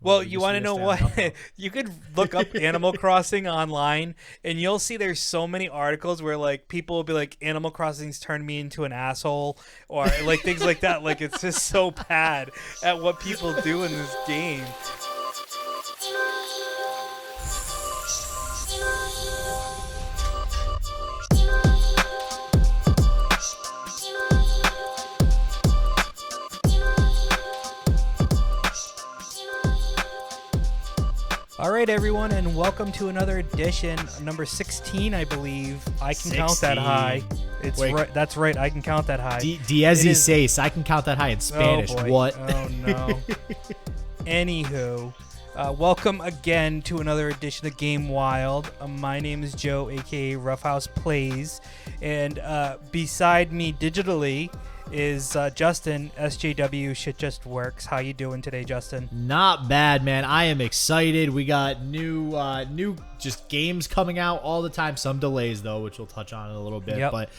Well, you want to know what? You could look up Animal Crossing online, and you'll see there's so many articles where like people will be like, "Animal Crossing's turned me into an asshole," or like things like that. Like it's just so bad at what people do in this game. All right, everyone, and welcome to another edition, number 16, I believe. I can 16. Count that high. It's right. That's right. I can count that high. Dieciséis. I can count that high in Spanish. Oh, boy. What? Oh, no. Anywho, welcome again to another edition of Game Wild. My name is Joe, a.k.a. Ruffhouse Plays, and beside me digitally is Justin, SJW Shit Just Works. How you doing today, Justin? Not bad, man. I am excited. We got new just games coming out all the time. Some delays, though, which we'll touch on in a little bit. Yep. But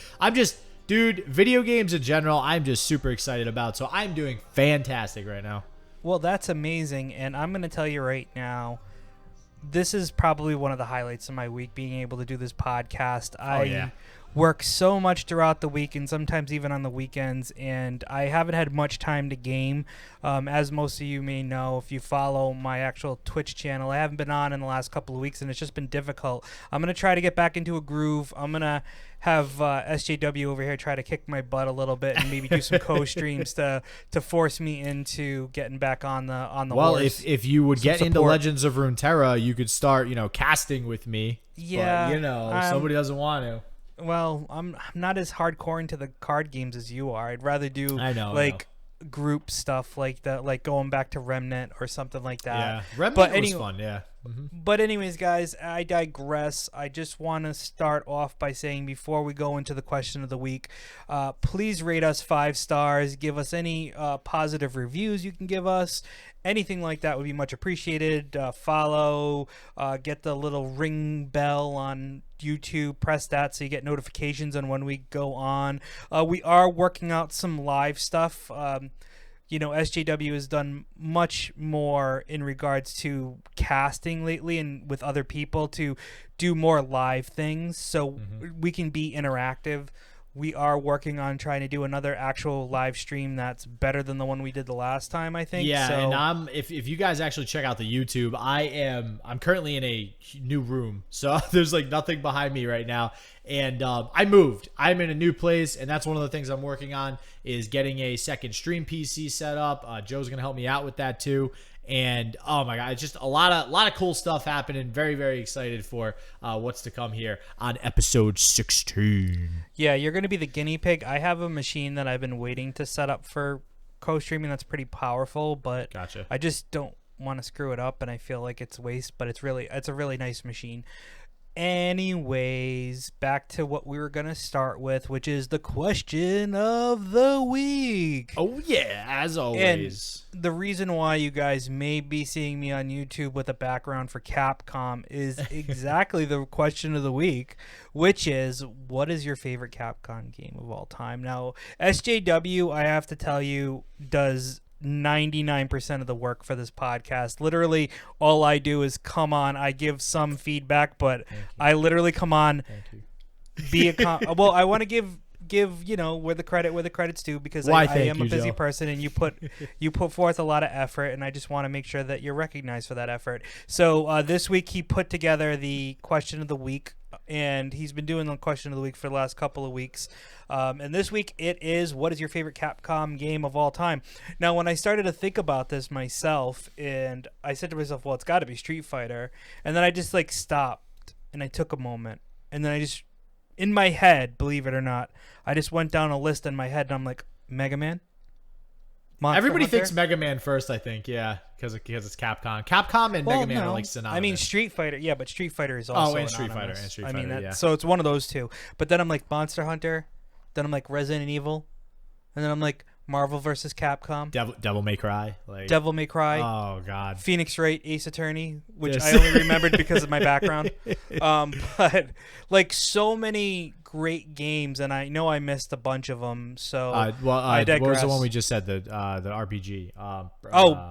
dude, video games in general, I'm just super excited about. So I'm doing fantastic right now. Well, that's amazing. And I'm going to tell you right now, this is probably one of the highlights of my week, being able to do this podcast. I work so much throughout the week and sometimes even on the weekends, and I haven't had much time to game. As most of you may know, if you follow my actual Twitch channel, I haven't been on in the last couple of weeks, and it's just been difficult. I'm going to try to get back into a groove. I'm going to have SJW over here try to kick my butt a little bit and maybe do some co-streams to force me into getting back on the Well, horse. if you would get into Legends of Runeterra, you could start, casting with me. Yeah. But, somebody doesn't want to. Well, I'm not as hardcore into the card games as you are. I'd rather do group stuff like that, like going back to Remnant or something like that. Yeah, Remnant was fun, yeah. Mm-hmm. But anyways, guys, I digress. I just want to start off by saying, before we go into the question of the week, please rate us 5 stars. Give us any positive reviews you can give us. Anything like that would be much appreciated. Follow, get the little ring bell on YouTube. Press that so you get notifications on when we go on. We are working out some live stuff. SJW has done much more in regards to casting lately and with other people to do more live things so we can be interactive. We are working on trying to do another actual live stream that's better than the one we did the last time, I think. Yeah, so, and if you guys actually check out the YouTube, I'm currently in a new room, so there's like nothing behind me right now. And I moved. I'm in a new place, and that's one of the things I'm working on is getting a second stream PC set up. Joe's gonna help me out with that too. And oh my god, it's just a lot of cool stuff happening. Very, very excited for what's to come here on episode 16. Yeah, you're going to be the guinea pig. I have a machine that I've been waiting to set up for co-streaming that's pretty powerful, but gotcha. I just don't want to screw it up, and I feel like it's waste, but it's a really nice machine. Anyways, back to what we were going to start with, which is the question of the week. Oh, yeah, as always. And the reason why you guys may be seeing me on YouTube with a background for Capcom is exactly the question of the week, which is, what is your favorite Capcom game of all time? Now, SJW, I have to tell you, does 99% of the work for this podcast. Literally, all I do is come on. I give some feedback, but I literally come on. Be a well, I want to give where the credit's due, because I am a busy person, and you put forth a lot of effort, and I just want to make sure that you're recognized for that effort. So this week he put together the question of the week, and he's been doing the question of the week for the last couple of weeks. And this week it is, what is your favorite Capcom game of all time? Now, when I started to think about this myself, and I said to myself, well, it's got to be Street Fighter. And then I just stopped, and I took a moment, and then I just, in my head, believe it or not, I just went down a list in my head, and I'm like, Mega Man? Everybody Hunter? thinks Mega Man first, I think, yeah, because it's Capcom. Capcom and Mega Man are like synonymous. I mean, Street Fighter, yeah, but Street Fighter is also and Street Fighter, yeah. So it's one of those two. But then I'm like Monster Hunter, then I'm like Resident Evil, and then I'm like Marvel vs. Capcom. Devil May Cry. Devil May Cry. Oh, God. Phoenix Wright, Ace Attorney, which I only remembered because of my background. But so many great games, and I know I missed a bunch of them. So I what digress. was the one we just said? The RPG.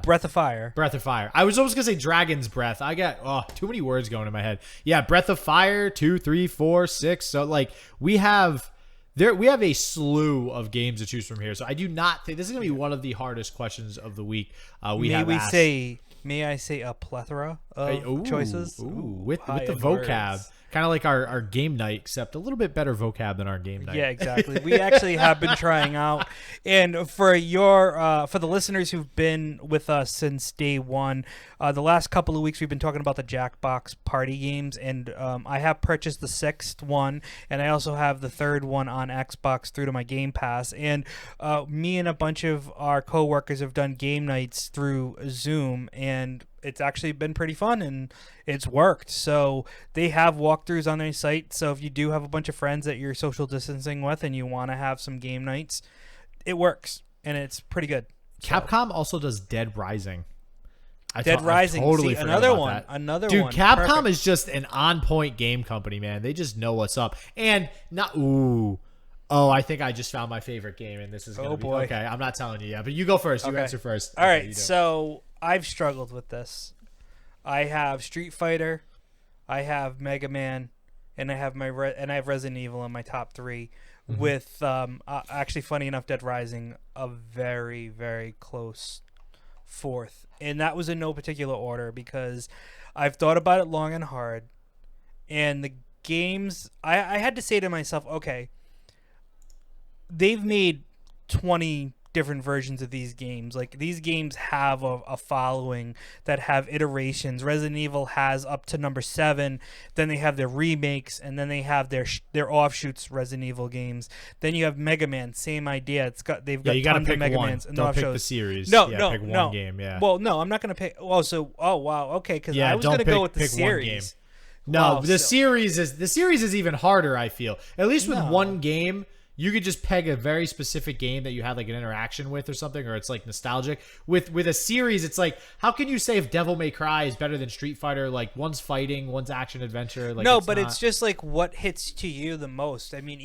Breath of Fire. Breath of Fire. I was almost gonna say Dragon's Breath. I got too many words going in my head. Yeah, Breath of Fire 2, 3, 4, 6. So like we have a slew of games to choose from here. So I do not think this is gonna be one of the hardest questions of the week. May I say a plethora of choices? With the vocab. Words. Kind of like our game night, except a little bit better vocab than our game night. Yeah, exactly. We actually have been trying out, and for the listeners who've been with us since day one, the last couple of weeks we've been talking about the Jackbox party games, and I have purchased the 6th one, and I also have the 3rd one on Xbox through to my Game Pass. And me and a bunch of our coworkers have done game nights through Zoom, and it's actually been pretty fun, and it's worked. So they have walkthroughs on their site. So if you do have a bunch of friends that you're social distancing with and you want to have some game nights, it works, and it's pretty good. Capcom also does Dead Rising. Dead Rising, totally another one. That. Another Dude, one. Capcom Perfect. is just an on-point game company, man. They just know what's up. And not I think I just found my favorite game, and this is gonna be boy. Okay, I'm not telling you yet, but you go first. You Okay. answer first. All Okay, right, so I've struggled with this. I have Street Fighter, I have Mega Man, and I have I have Resident Evil in my top 3. Mm-hmm. With actually, funny enough, Dead Rising a very, very close 4th, and that was in no particular order because I've thought about it long and hard, and the games I had to say to myself, okay, they've made 20 different versions of these games. Like, these games have a following that have iterations. Resident Evil has up to number 7. Then they have their remakes, and then they have their offshoots Resident Evil games. Then you have Mega Man, same idea. They've got you gotta tons pick of Mega one. Mans and Don't pick offshoots. the series. No, pick one game. Yeah. Well, no, I'm not gonna pick. Oh, wow, okay, because I was don't gonna go with the pick one game. series. No, Wow, the series is even harder, I feel. At least with No. one game, you could just peg a very specific game that you had like an interaction with or something, or it's like nostalgic. With a series, it's like, how can you say if Devil May Cry is better than Street Fighter? Like, one's fighting, one's action adventure. Like, it's just like what hits to you the most. I mean,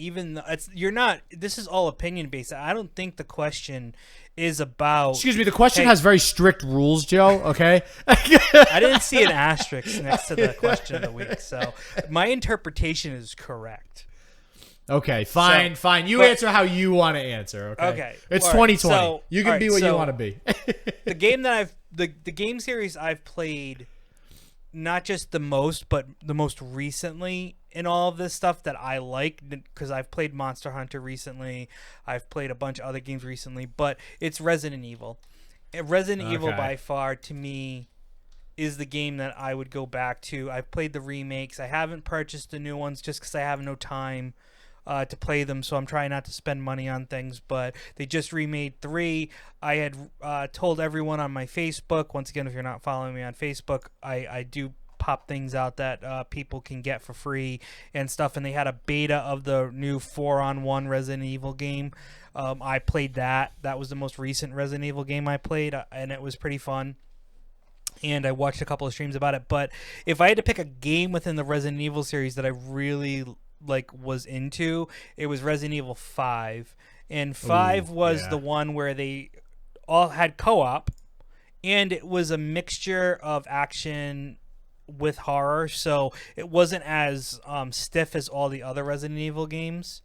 this is all opinion based. I don't think the question is about. Excuse me, the question has very strict rules, Joe. Okay. I didn't see an asterisk next to the question of the week, so my interpretation is correct. Okay, fine. You answer how you want to answer. Okay. It's 2020. You can be what you want to be. The game that the game series I've played, not just the most, but the most recently in all of this stuff that I like, because I've played Monster Hunter recently, I've played a bunch of other games recently, but it's Resident Evil. Resident Evil by far, to me, is the game that I would go back to. I've played the remakes. I haven't purchased the new ones just because I have no time to play them, so I'm trying not to spend money on things, but they just remade 3. I had told everyone on my Facebook, once again, if you're not following me on Facebook, I do pop things out that people can get for free and stuff, and they had a beta of the new 4-on-1 Resident Evil game. I played that. That was the most recent Resident Evil game I played, and it was pretty fun. And I watched a couple of streams about it, but if I had to pick a game within the Resident Evil series that I really was into, it was Resident Evil 5, and 5 was the one where they all had co-op, and it was a mixture of action with horror, so it wasn't as stiff as all the other Resident Evil games.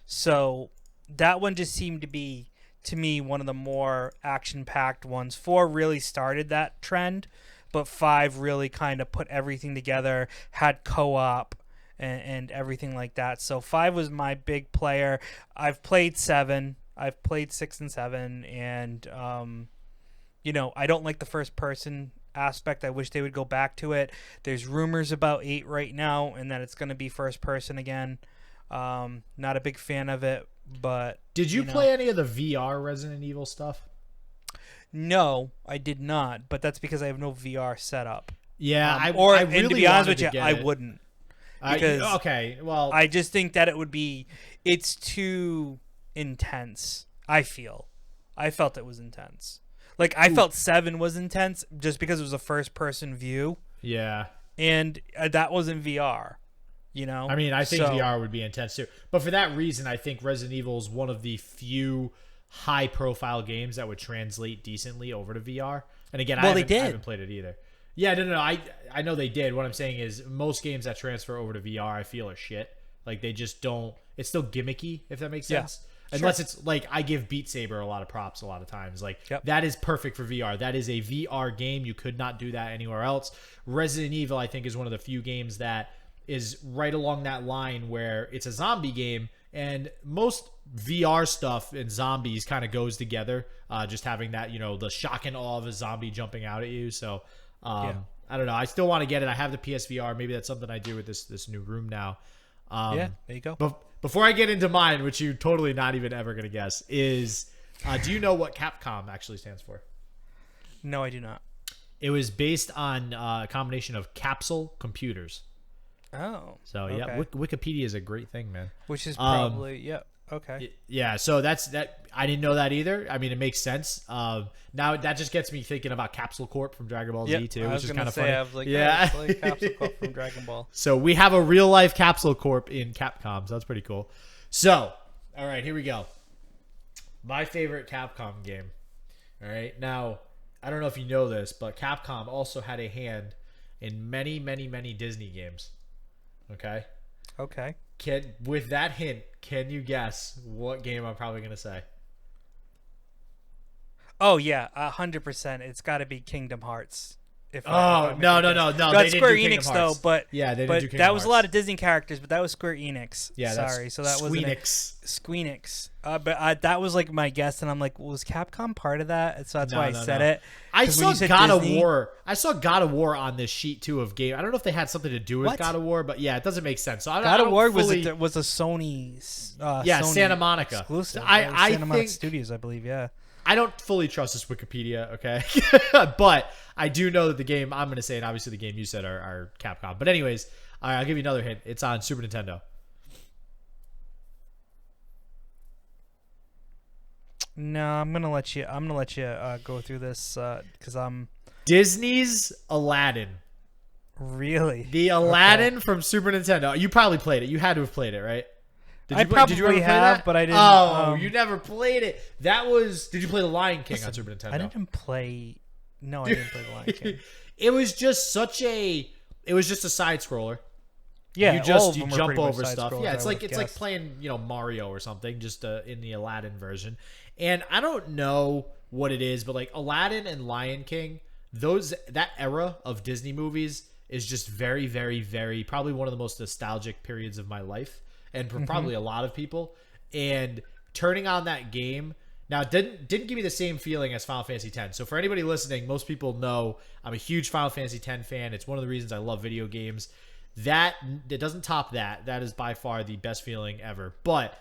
So that one just seemed to be, to me, one of the more action-packed ones. 4 really started that trend, but 5 really kind of put everything together, had co-op, and everything like that. So 5 was my big player. I've played 7. I've played 6 and 7, and I don't like the first person aspect. I wish they would go back to it. There's rumors about 8 right now, and that it's going to be first person again. Not a big fan of it, but did you play any of the VR Resident Evil stuff? No, I did not, but that's because I have no VR setup. Yeah, I really and to be honest with you, I it. wouldn't. Because I just think that it's too intense. I felt it was intense. Like, I felt 7 was intense just because it was a first person view. Yeah. And that was in VR. You know, I mean, I think So- VR would be intense too. But for that reason, I think Resident Evil is one of the few high-profile games that would translate decently over to VR. And again, Well, I they did. haven't played it either. Yeah, no. I know they did. What I'm saying is most games that transfer over to VR, I feel are shit. Like they just don't. It's still gimmicky, if that makes Yeah, sense. Unless it's like I give Beat Saber a lot of props a lot of times. Like Yep. that is perfect for VR. That is a VR game. You could not do that anywhere else. Resident Evil, I think, is one of the few games that is right along that line where it's a zombie game, and most VR stuff and zombies kind of goes together. Just having that, the shock and awe of a zombie jumping out at you. So I don't know. I still want to get it. I have the PSVR. Maybe that's something I do with this new room now. yeah, there you go. But before I get into mine, which you're totally not even ever gonna guess, is do you know what Capcom actually stands for? No, I do not. It was based on a combination of capsule computers. Oh, So yeah, okay. Wikipedia is a great thing, man. Which is probably okay. Yeah, so that's that. I didn't know that either. I mean, it makes sense. Now that just gets me thinking about Capsule Corp from Dragon Ball Z too, I which was is gonna kind of say, funny. I was like, Yeah. it's like Capsule Corp from Dragon Ball. So we have a real life Capsule Corp in Capcom. So that's pretty cool. So, all right, here we go. My favorite Capcom game. All right, now I don't know if you know this, but Capcom also had a hand in many, many, many Disney games. Okay. Okay. With that hint, can you guess what game I'm probably gonna say? Oh yeah, 100%. It's got to be Kingdom Hearts. If No. That's They didn't Square do Kingdom Enix Hearts. though, but Yeah, they didn't but do Kingdom that was a Hearts. lot of Disney characters, but that was Square Enix. Yeah, sorry. So that was Squeenix. Squeenix. But that was like my guess, and I'm like, was Capcom part of that? So that's why I said No. it. I 'Cause saw when you said God of Disney- War. I saw God of War on this sheet too of game. I don't know if they had something to do with What? God of War, but yeah, it doesn't make sense. So I God don't of War fully, was a Sony. Sony Santa Monica. exclusive. I That was Santa Monica think Studios, I believe. Yeah. I don't fully trust this Wikipedia, okay? But I do know that the game I'm going to say, and obviously the game you said are Capcom. But anyways, all right, I'll give you another hint. It's on Super Nintendo. No, I'm gonna let you go through this because I'm Disney's Aladdin. really The Aladdin from Super Nintendo. You probably played it. You had to have played it, right? Did I you play, did you ever probably play have, that? but I didn't, Oh, you never played it. That was. Did you play The Lion King on Super Nintendo? I didn't play. No, I didn't play The Lion King. It was just such a. It was just a side scroller. Yeah, you all just of you them were jump pretty much over stuff. side-scrollers, Yeah, I it's like would've it's like guessed. playing Mario or something, just in the Aladdin version. And I don't know what it is, but like Aladdin and Lion King, that era of Disney movies is just very, very, very probably one of the most nostalgic periods of my life, and for probably a lot of people. And turning on that game now it didn't give me the same feeling as Final Fantasy X. So for anybody listening, most people know I'm a huge Final Fantasy X fan. It's one of the reasons I love video games. That it doesn't top that. That is by far the best feeling ever. But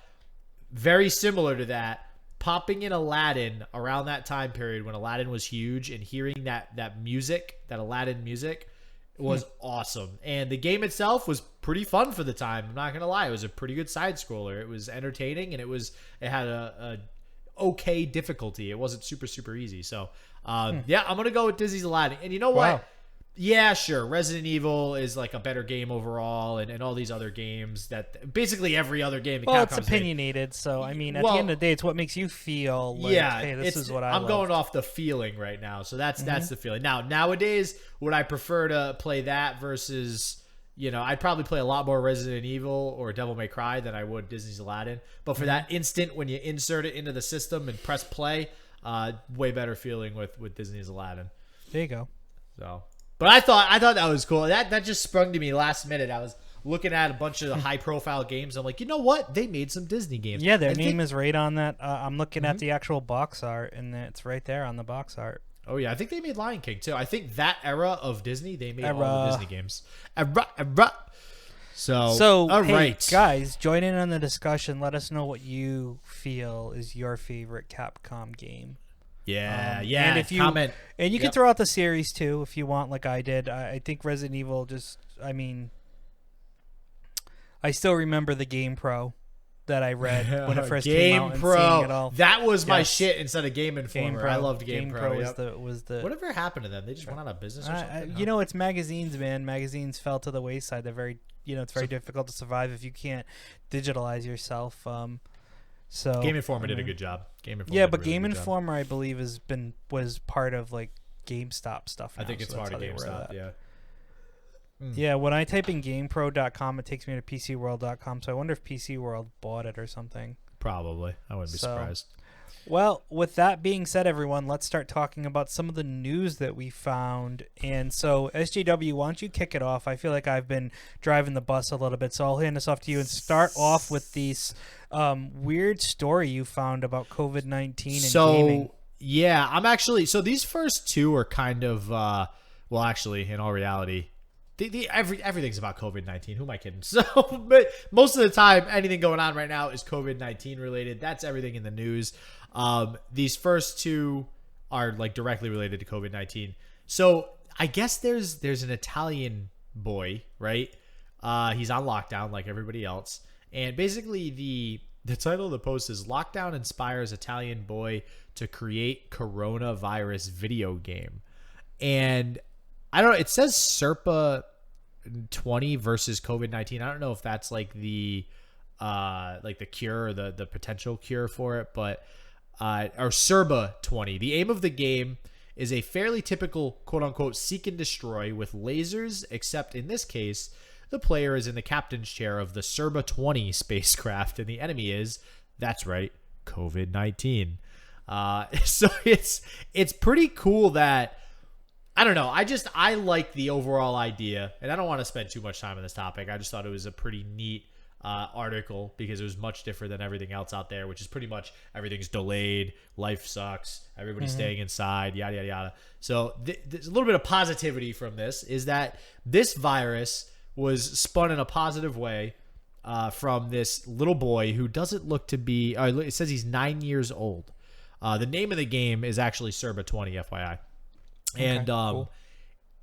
very similar to that, popping in Aladdin around that time period when Aladdin was huge and hearing that music, that Aladdin music, was awesome. And the game itself was pretty fun for the time. I'm not gonna lie, it was a pretty good side scroller. It was entertaining, and it had a okay difficulty. It wasn't super super easy. So yeah, I'm gonna go with Disney's Aladdin. And you know what? Wow. Yeah, sure. Resident Evil is like a better game overall, and all these other games that basically every other game. Well, it's Capcom's made. opinionated, so I mean, at Well, the end of the day, it's what makes you feel. Like, Yeah, hey, this is what I'm love. going off the feeling right now, so that's the feeling. Now nowadays, would I prefer to play that versus, I'd probably play a lot more Resident Evil or Devil May Cry than I would Disney's Aladdin. But for that instant when you insert it into the system and press play, way better feeling with Disney's Aladdin. There you go. So, but I thought that was cool. That just sprung to me last minute. I was looking at a bunch of high profile games. I'm like, you know what? They made some Disney games. Yeah, their And name is right on that. I'm looking at the actual box art, and it's right there on the box art. Oh yeah, I think they made Lion King too. I think that era of Disney, they made all the Era. Disney games. Era. So all hey, right, guys, join in on the discussion. Let us know what you feel is your favorite Capcom game. Yeah, And if you comment. and you can Yep. throw out the series too if you want, like I did. I think Resident Evil I still remember the Game Pro. that I read when it first Game came out. Pro. And seeing it all. That was my Yes. shit instead of Game Informer. I loved Game Pro. was Yep. the Whatever happened to them? They just went out of business or something? you know, it's magazines, man. Magazines fell to the wayside. They're very, it's very difficult to survive if you can't digitalize yourself. So Game Informer did a good job. Game Informer, I believe, was part of like GameStop stuff. I think it's part of GameStop. Yeah. Yeah, when I type in GamePro.com, it takes me to PCWorld.com. So I wonder if PC World bought it or something. Probably. I wouldn't be surprised. Well, with that being said, everyone, let's start talking about some of the news that we found. And so, SJW, why don't you kick it off? I feel like I've been driving the bus a little bit, so I'll hand this off to you and start off with this weird story you found about COVID-19 and gaming. Yeah, I'm actually... So these first two are kind of... well, actually, in all reality... everything's about COVID-19. Who am I kidding? So, but most of the time, anything going on right now is COVID-19 related. That's everything in the news. These first two are like directly related to COVID-19. So I guess there's an Italian boy, right? He's on lockdown like everybody else. And basically the title of the post is "Lockdown Inspires Italian Boy to Create Coronavirus Video Game." And I don't know, it says Serpa 20 versus COVID-19. I don't know if that's like the cure or the potential cure for it, but or Serba 20. The aim of the game is a fairly typical quote unquote seek and destroy with lasers, except in this case, the player is in the captain's chair of the Serba 20 spacecraft, and the enemy is, that's right, COVID-19. So it's pretty cool that, I don't know. I like the overall idea, and I don't want to spend too much time on this topic. I just thought it was a pretty neat article because it was much different than everything else out there, which is pretty much everything's delayed, life sucks, everybody's staying inside, yada, yada, yada. So there's a little bit of positivity from this is that this virus was spun in a positive way from this little boy who doesn't look to be, it says he's 9 years old. The name of the game is actually Serba 20, FYI. And cool.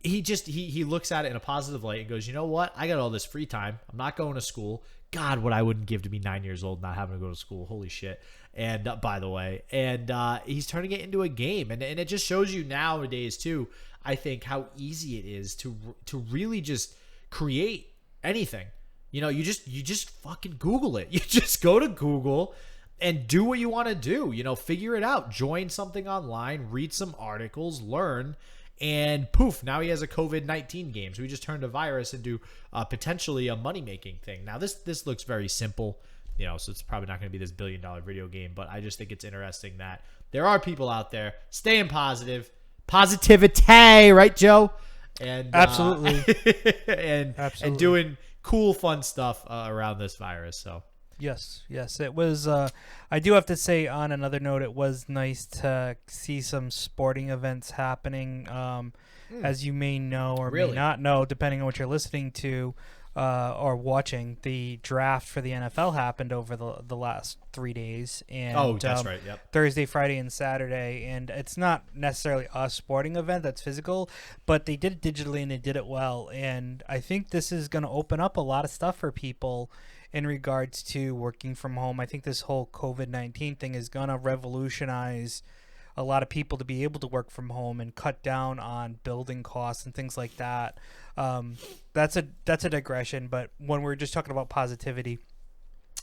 he looks at it in a positive light and goes, you know what? I got all this free time. I'm not going to school. God, what I wouldn't give to be 9 years old not having to go to school. Holy shit. And by the way, and he's turning it into a game. And it just shows you nowadays, too, I think, how easy it is to really just create anything. You know, you just fucking Google it. You just go to Google and do what you want to do, figure it out, join something online, read some articles, learn, and poof, now he has a COVID-19 game. So he just turned a virus into potentially a money-making thing. Now this looks very simple, so it's probably not going to be this billion-dollar video game, but I just think it's interesting that there are people out there staying positive, positivity, right, Joe? And Absolutely. And Absolutely. And doing cool, fun stuff around this virus, so. Yes, it was. I do have to say, on another note, it was nice to see some sporting events happening. As you may know or may not know, depending on what you're listening to or watching, the draft for the NFL happened over the last 3 days. And, that's right. Yep. Thursday, Friday, and Saturday. And it's not necessarily a sporting event that's physical, but they did it digitally and they did it well. And I think this is going to open up a lot of stuff for people in regards to working from home. I think this whole COVID-19 thing is going to revolutionize a lot of people to be able to work from home and cut down on building costs and things like that. That's a digression, but when we're just talking about positivity,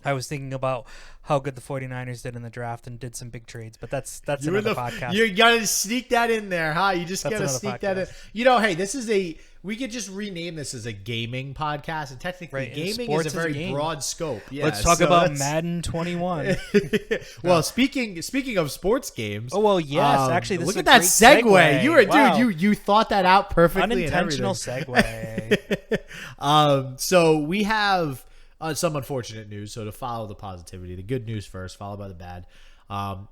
I was thinking about how good the 49ers did in the draft and did some big trades, but that's another podcast. You got to sneak that in there, huh? You just got to sneak that in. Hey, we could just rename this as a gaming podcast, and technically gaming is a very broad scope. Yeah, let's talk about Madden 21. Well, speaking of sports games. Oh, well, yes. Actually, this look is at that segue. You were, wow. Dude, you thought that out perfectly. Unintentional segue. So we have some unfortunate news. So to follow the positivity, the good news first, followed by the bad.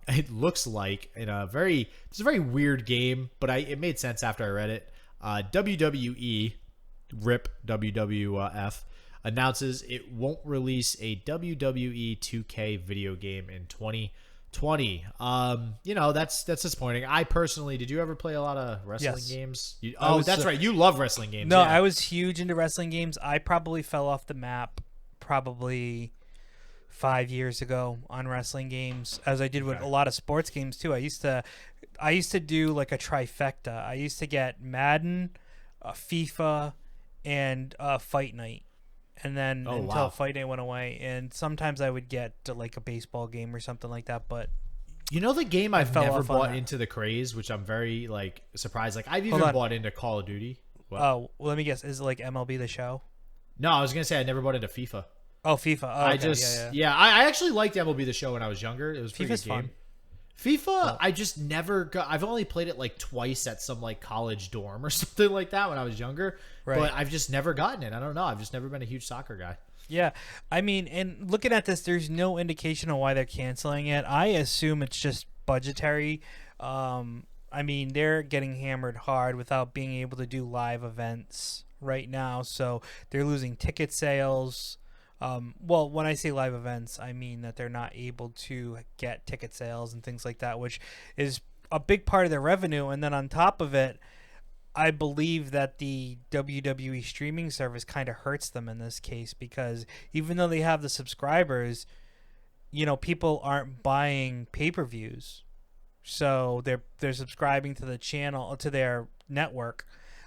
It looks like it's a very weird game, but it made sense after I read it. WWE, RIP WWF, announces it won't release a WWE 2K video game in 2020. That's disappointing. I personally, did you ever play a lot of wrestling games? That's right. You love wrestling games. No, yeah. I was huge into wrestling games. I probably fell off the map 5 years ago on wrestling games, as I did with a lot of sports games too. I used to do like a trifecta. I used to get Madden, FIFA, and Fight Night. And then until Fight Night went away, and sometimes I would get like a baseball game or something like that. But you know, the game I've never bought into the craze, which I'm very like surprised. Like I've even bought into Call of Duty. What? Oh, well, let me guess. Is it like MLB The Show? No, I was gonna say I never bought into FIFA. Oh, FIFA. Oh, okay. I actually liked MLB The Show when I was younger. It was a pretty FIFA's good game. fun. FIFA, I just never got. I've only played it like twice at some like college dorm or something like that when I was younger. Right. But I've just never gotten it. I don't know. I've just never been a huge soccer guy. Yeah, I mean, and looking at this, there's no indication of why they're canceling it. I assume it's just budgetary. I mean, they're getting hammered hard without being able to do live events right now, so they're losing ticket sales. Well, when I say live events, I mean that they're not able to get ticket sales and things like that, which is a big part of their revenue. And then on top of it, I believe that the WWE streaming service kind of hurts them in this case, because even though they have the subscribers, you know, people aren't buying pay-per-views. So they're subscribing to the channel, to their network,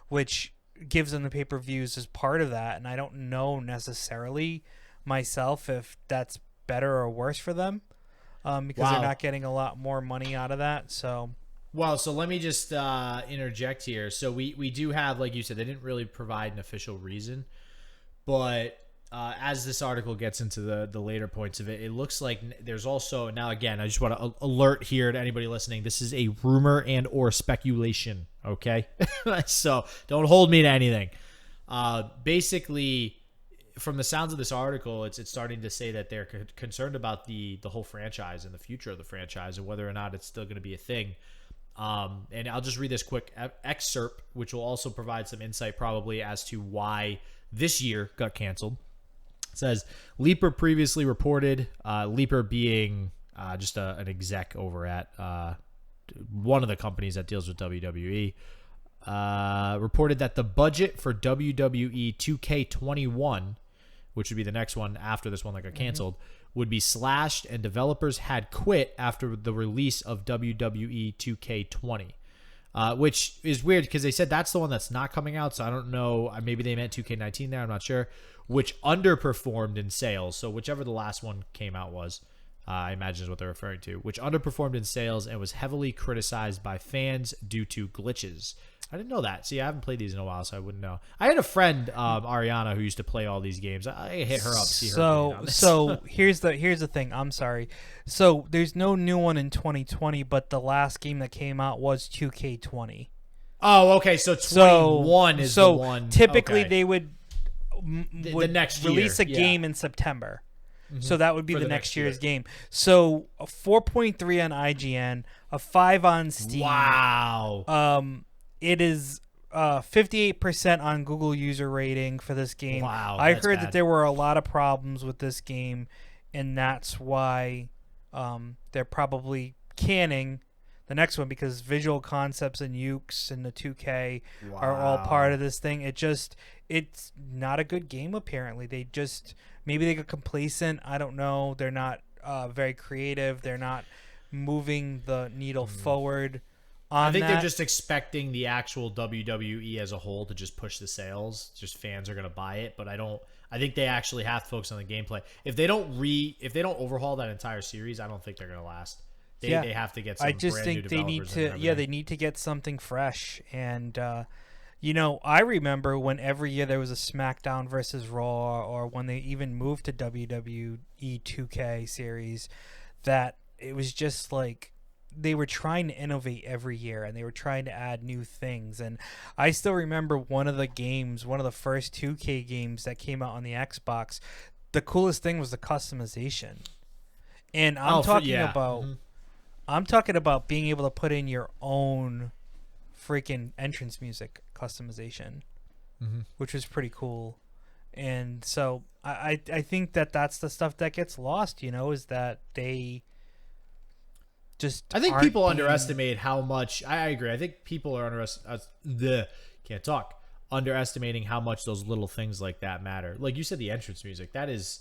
which gives them the pay-per-views as part of that. And I don't know necessarily myself if that's better or worse for them, because they're not getting a lot more money out of that. So let me just interject here. So we do have, like you said, they didn't really provide an official reason, but as this article gets into the later points of it, it looks like there's also, now again, I just want to alert here to anybody listening, this is a rumor and or speculation, okay? So don't hold me to anything. Basically, from the sounds of this article, it's starting to say that they're concerned about the whole franchise and the future of the franchise and whether or not it's still going to be a thing. And I'll just read this quick excerpt, which will also provide some insight probably as to why this year got canceled. It says, Leaper previously reported, Leaper being just an exec over at one of the companies that deals with WWE, reported that the budget for WWE 2K21, which would be the next one after this one that got canceled, would be slashed, and developers had quit after the release of WWE 2K20, which is weird because they said that's the one that's not coming out. So I don't know. Maybe they meant 2K19 there. I'm not sure. Which underperformed in sales. So whichever the last one came out was, I imagine is what they're referring to, which underperformed in sales and was heavily criticized by fans due to glitches. I didn't know that. See, I haven't played these in a while, so I wouldn't know. I had a friend, Ariana, who used to play all these games. I hit her up. See her. So here's the thing. I'm sorry. So there's no new one in 2020, but the last game that came out was 2K20. Oh, okay. So 21 is the one. Typically, they would the next year, release a game in September. Mm-hmm. So that would be the next year's game. So a 4.3 on IGN, a 5 on Steam. Wow. It is 58% on Google user rating for this game. Wow, I heard that there were a lot of problems with this game, and that's why they're probably canning the next one, because Visual Concepts and Ukes and the 2K are all part of this thing. It's not a good game, apparently. Maybe they got complacent. I don't know. They're not very creative. They're not moving the needle forward. I think they're just expecting the actual WWE as a whole to just push the sales. Just fans are going to buy it, but I think they actually have to focus on the gameplay. If they don't overhaul that entire series, I don't think they're going to last. They have to get some brand new developers. I just think they need to get something fresh. And I remember when every year there was a SmackDown versus Raw, or when they even moved to WWE 2K series, that it was just like they were trying to innovate every year, and they were trying to add new things. And I still remember one of the first 2K games that came out on the Xbox. The coolest thing was the customization. And I'm talking about being able to put in your own freaking entrance music customization, which was pretty cool. And so I think that's the stuff that gets lost, is that they I think people underestimate how much. I agree. I think people are underestimating how much those little things like that matter. Like you said, the entrance music, that's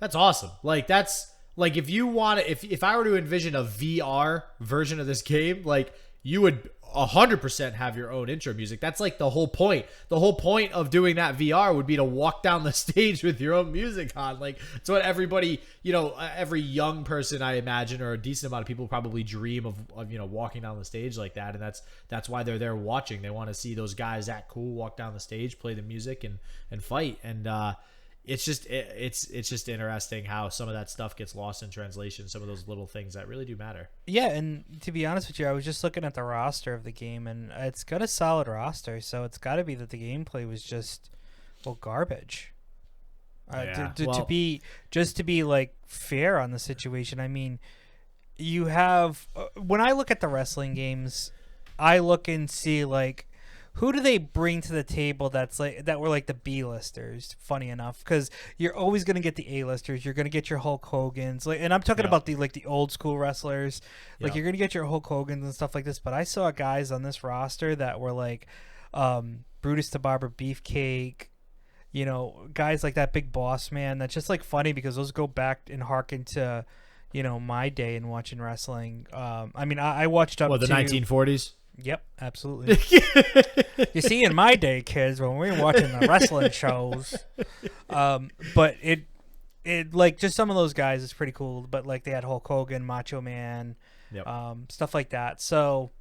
That's awesome. Like that's like if you want to, if I were to envision a VR version of this game, like you would 100% have your own intro music. That's like the whole point. The whole point of doing that VR would be to walk down the stage with your own music on. Like it's what everybody, every young person I imagine, or a decent amount of people probably dream of walking down the stage like that. And that's why they're there watching. They want to see those guys act cool, walk down the stage, play the music and fight. And it's just interesting how some of that stuff gets lost in translation. Some of those little things that really do matter. Yeah, and to be honest with you, I was just looking at the roster of the game, and it's got a solid roster. So it's got to be that the gameplay was just garbage. To be like fair on the situation. I mean, you have when I look at the wrestling games, I look and see like, who do they bring to the table that were like the B-listers? Funny enough, because you're always going to get the A-listers. You're going to get your Hulk Hogan's, and I'm talking about the old school wrestlers. Like you're going to get your Hulk Hogan's and stuff like this. But I saw guys on this roster that were like Brutus the Barber Beefcake, guys like that, Big Boss Man. That's just like funny because those go back and harken to my day in watching wrestling. I mean, I watched up the to 1940s. Yep, absolutely. You see, in my day, kids, when we were watching the wrestling shows, but it like just some of those guys is pretty cool. But like they had Hulk Hogan, Macho Man, stuff like that. So,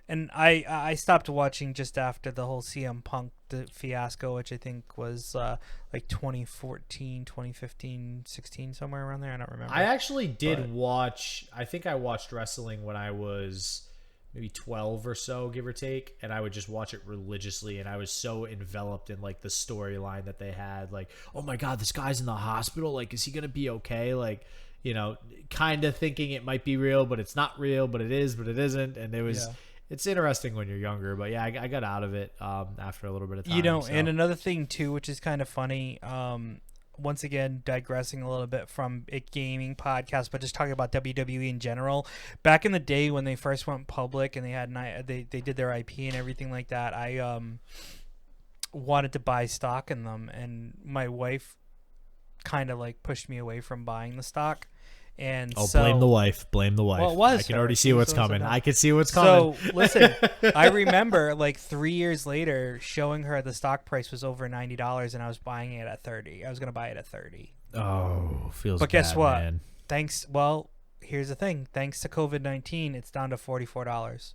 and I stopped watching just after the whole CM Punk fiasco, which I think was like 2014, 2015, 16, somewhere around there. I don't remember. I actually did watch. I think I watched wrestling when I was maybe 12 or so, give or take, and I would just watch it religiously, and I was so enveloped in like the storyline that they had, like, oh my god, this guy's in the hospital, like, is he gonna be okay? Like, kind of thinking it might be real, but it's not real, but it is, but it isn't. And it was it's interesting when you're younger, but yeah, I got out of it after a little bit of time. And another thing too, which is kind of funny, once again, digressing a little bit from a gaming podcast, but just talking about WWE in general. Back in the day when they first went public and they did their IP and everything like that, I wanted to buy stock in them, and my wife kind of like pushed me away from buying the stock. And blame the wife. Well, it was I can already see what's coming. I can see what's coming. So listen, I remember like 3 years later showing her the stock price was over $90, and I was buying it at $30. I was gonna buy it at $30. Oh, feels. But guess what? Man. Here's the thing. Thanks to COVID-19, it's down to $44.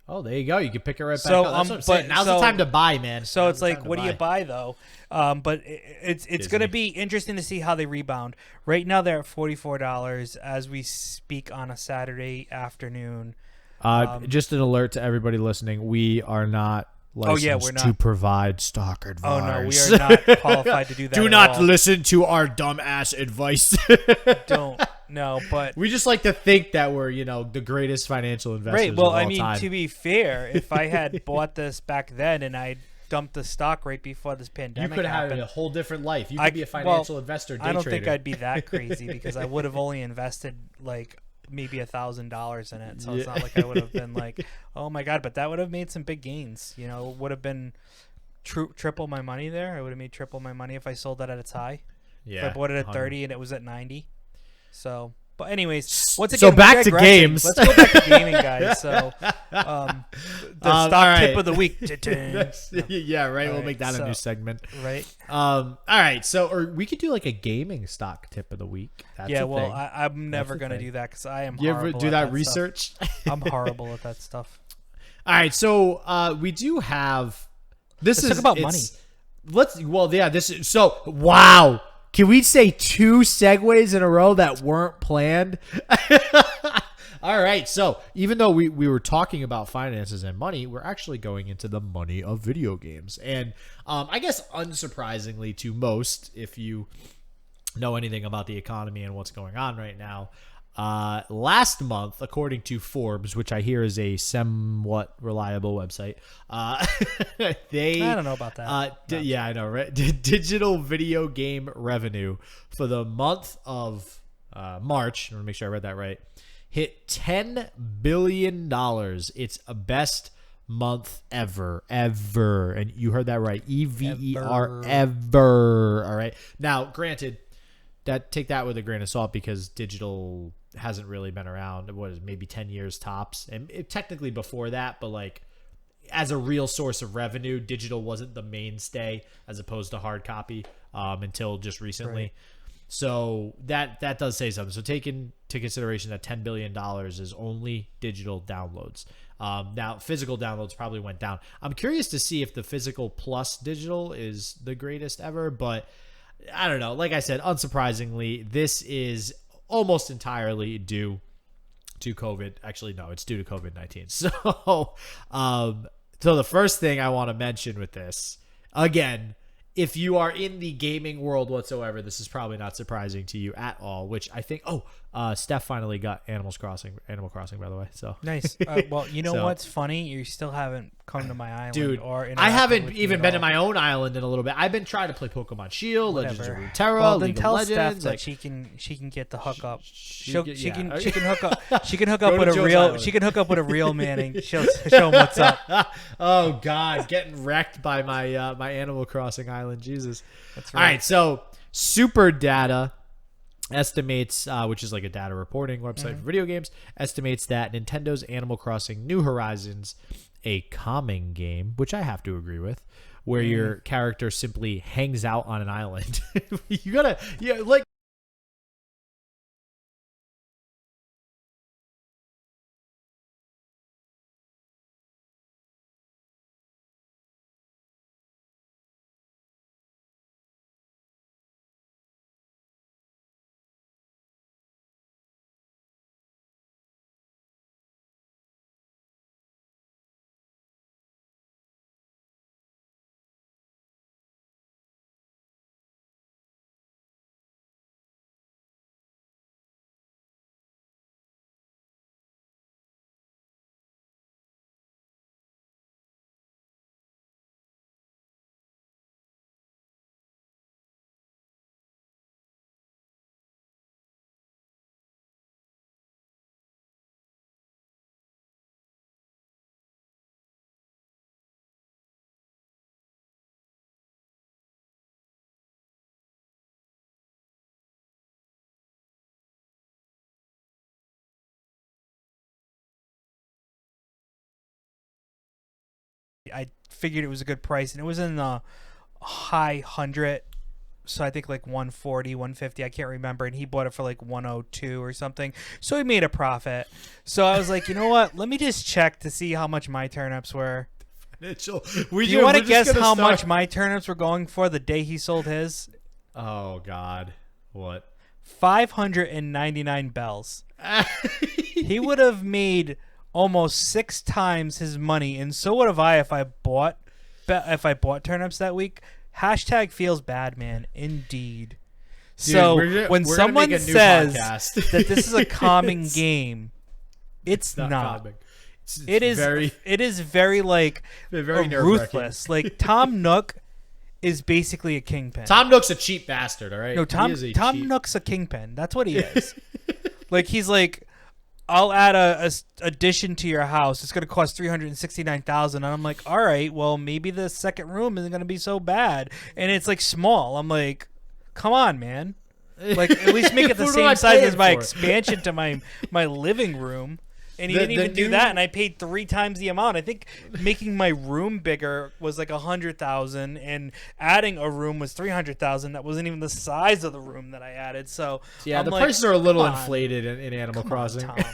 Oh, there you go. You can pick it right back up. That's what I'm saying. Now's the time to buy, man. So it's like, what do you buy though? But it's going to be interesting to see how they rebound. Right now they're at $44 as we speak on a Saturday afternoon. Just an alert to everybody listening: we are not licensed we're not. to provide stock advice. Oh no, we are not qualified to do that. Do not listen to our dumbass advice. Don't. No, but we just like to think that we're, the greatest financial investors. Right. Well, of all time. to be fair, if I had bought this back then and I dumped the stock right before this pandemic, you could have had a whole different life. You could be a financial investor. Day I don't trader. think I'd be that crazy because I would have only invested like maybe $1,000 in it. So it's not like I would have been like, oh my god, but that would have made some big gains. Would have been triple my money there. I would have made triple my money if I sold that at its high. Yeah. If I bought it at 30 and it was at 90. So, but anyways, once again, back to games. Let's go back to gaming, guys. So, the stock tip of the week. Yeah, right. We'll make that a new segment. Right. All right. So, or we could do like a gaming stock tip of the week. That's I'm never gonna do that because I am. You horrible ever do at that research? I'm horrible at that stuff. All right. So, we do have. Let's talk about money. Wow. Can we say 2 segues in a row that weren't planned? All right. So even though we were talking about finances and money, we're actually going into the money of video games. And I guess unsurprisingly to most, if you know anything about the economy and what's going on right now, last month, according to Forbes, which I hear is a somewhat reliable website, I don't know about that. Yeah, I know, right? Digital video game revenue for the month of March, I want to make sure I read that right, hit $10 billion. It's a best month ever. And you heard that right. EVER, ever. All right. Now, granted, take that with a grain of salt because digital hasn't really been around. What is maybe 10 years tops, and technically before that, but like as a real source of revenue, digital wasn't the mainstay as opposed to hard copy until just recently. Right. So that does say something. So take into consideration that $10 billion is only digital downloads. Now, physical downloads probably went down. I'm curious to see if the physical plus digital is the greatest ever, but I don't know. Like I said, unsurprisingly, this is almost entirely due to COVID. Actually, no, it's due to COVID-19. So the first thing I want to mention with this, again, if you are in the gaming world whatsoever, this is probably not surprising to you at all, which I think, Steph finally got Animal Crossing, by the way. So nice. Well, you know what's funny? You still haven't come to my island, dude. Or I haven't even been to my own island in a little bit. I've been trying to play Pokemon Shield, Legends of Runeterra, well, then League tell of Legends. Steph that she can get the hook up. She can hook up Go with to a Joe's real. island. She can hook up with a real man, and she'll show him what's up. Oh God, getting wrecked by my my Animal Crossing island. Jesus. That's All right. right, so Super Data estimates, which is like a data reporting website for video games, estimates that Nintendo's Animal Crossing New Horizons, a calming game, which I have to agree with, where your character simply hangs out on an island. You gotta, like. I figured it was a good price, and it was in the high 100, so I think like 140, 150, I can't remember, and he bought it for like 102 or something, so he made a profit. So I was like, you know what, let me just check to see how much my turnips were. Do you want to guess how much my turnips were going for the day he sold his? Oh God, what? 599 bells. He would have made almost 6 times his money, and so would have I if I bought turnips that week. Hashtag feels bad, man. Indeed. Dude, so when someone says that this is a calming it's game, it's not. Calming. It is very like very ruthless. Like Tom Nook is basically a kingpin. Tom Nook's a cheap bastard, all right? No, Tom Nook's a kingpin. That's what he is. Like he's like, I'll add a addition to your house. It's going to cost $369,000, and I'm like, all right, well maybe the second room isn't going to be so bad, and it's like small. I'm like, come on, man. Like at least make it the same size as my expansion to my living room. And he didn't even do that, and I paid 3 times the amount. I think making my room bigger was like $100,000, and adding a room was $300,000. That wasn't even the size of the room that I added. So yeah, I'm the like, prices are a little inflated in Animal Crossing. On, Tom.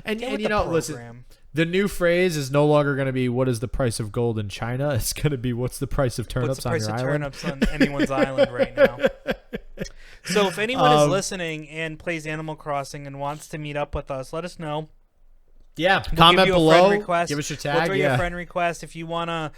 and you know, listen, the new phrase is no longer going to be what is the price of gold in China. It's going to be what's the price of turnips on your island. What's the price of turnips on anyone's island right now? So if anyone is listening and plays Animal Crossing and wants to meet up with us, let us know. Yeah, we'll comment below. Give us your tag. We'll throw you a friend request if you want to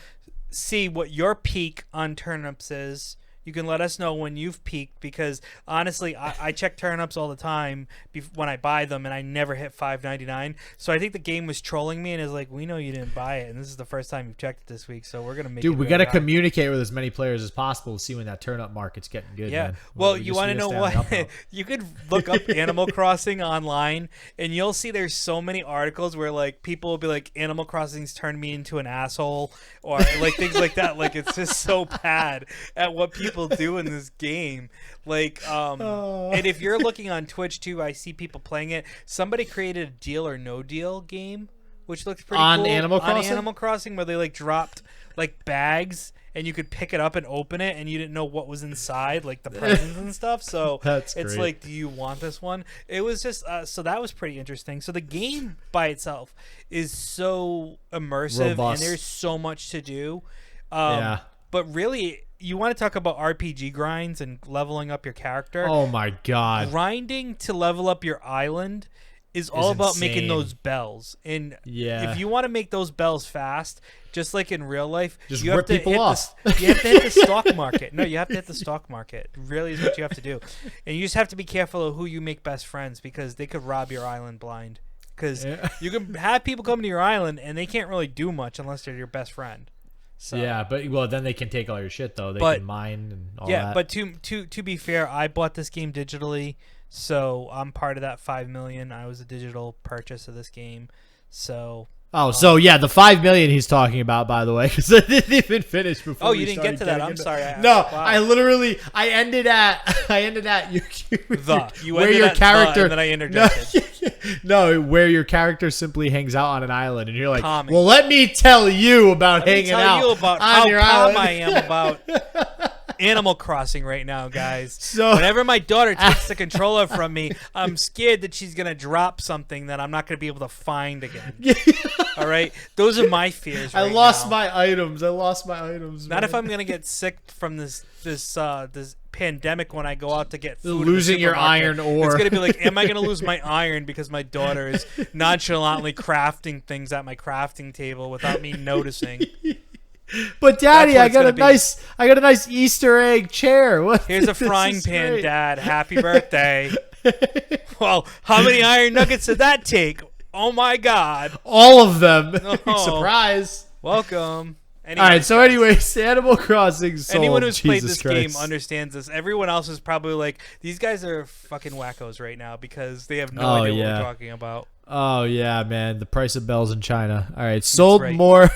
see what your peak on turnips is. You can let us know when you've peaked, because honestly, I check turnips all the time when I buy them, and I never hit $5.99. So I think the game was trolling me and is like, we know you didn't buy it, and this is the first time you've checked it this week, so we're gonna make. Dude, we got to communicate with as many players as possible to see when that turnip market's getting good. Yeah. Man. Well, you want to know what? You could look up Animal Crossing online, and you'll see there's so many articles where like people will be like, Animal Crossing's turned me into an asshole, or like things like that. Like it's just so bad at what people people do in this game. Like, and if you're looking on Twitch too, I see people playing it. Somebody created a Deal or No Deal game, which looks pretty on cool. Animal Crossing? On Animal Crossing, where they like dropped like bags and you could pick it up and open it, and you didn't know what was inside, like the presents and stuff. So That's it's great. like, do you want this one? It was just so that was pretty interesting. So the game by itself is so immersive, Robust. and there's so much to do. Yeah. But really, you want to talk about RPG grinds and leveling up your character. Oh my god. Grinding to level up your island is all about making those bells. And Yeah. if you want to make those bells fast, just like in real life, Just you have rip to people hit off. you have to hit the stock market. No, you have to hit the stock market. Really is what you have to do. And you just have to be careful of who you make best friends, because they could rob your island blind. Because you can have people come to your island and they can't really do much unless they're your best friend. So. Yeah, but then they can take all your shit though. They can mine and all that. Yeah, but to be fair, I bought this game digitally, so I'm part of that 5 million. I was a digital purchase of this game, so. So yeah, the 5 million he's talking about, by the way, because I didn't even finish before. Oh, you didn't get to that. I'm sorry. I ended at you. Where your character, and then I interjected. No, where your character simply hangs out on an island, and you're like, Tommy. well, let me tell you about hanging out you about on how your calm island. I am about Animal Crossing right now, guys. So whenever my daughter takes the controller from me, I'm scared that she's gonna drop something that I'm not gonna be able to find again. All right, those are my fears. I right lost now. my items. Not Not if I'm gonna get sick from this pandemic when I go out to get food. Losing your supermarket. iron ore. It's gonna be like, am I gonna lose my iron because my daughter is nonchalantly crafting things at my crafting table without me noticing? But Daddy, That's what I got a nice Easter egg chair. What? Here's a This frying is pan, great. Dad. Happy birthday. Well, how many iron nuggets did that take? Oh my God. All of them. Oh. Surprise. Welcome. All right, so anyways, Animal Crossing sold. Anyone who's played Jesus this Christ. game understands this. Everyone else is probably like, these guys are fucking wackos right now because they have no Oh, idea yeah. what we're talking about. Oh yeah, man, the price of bells in China. All right, sold right. more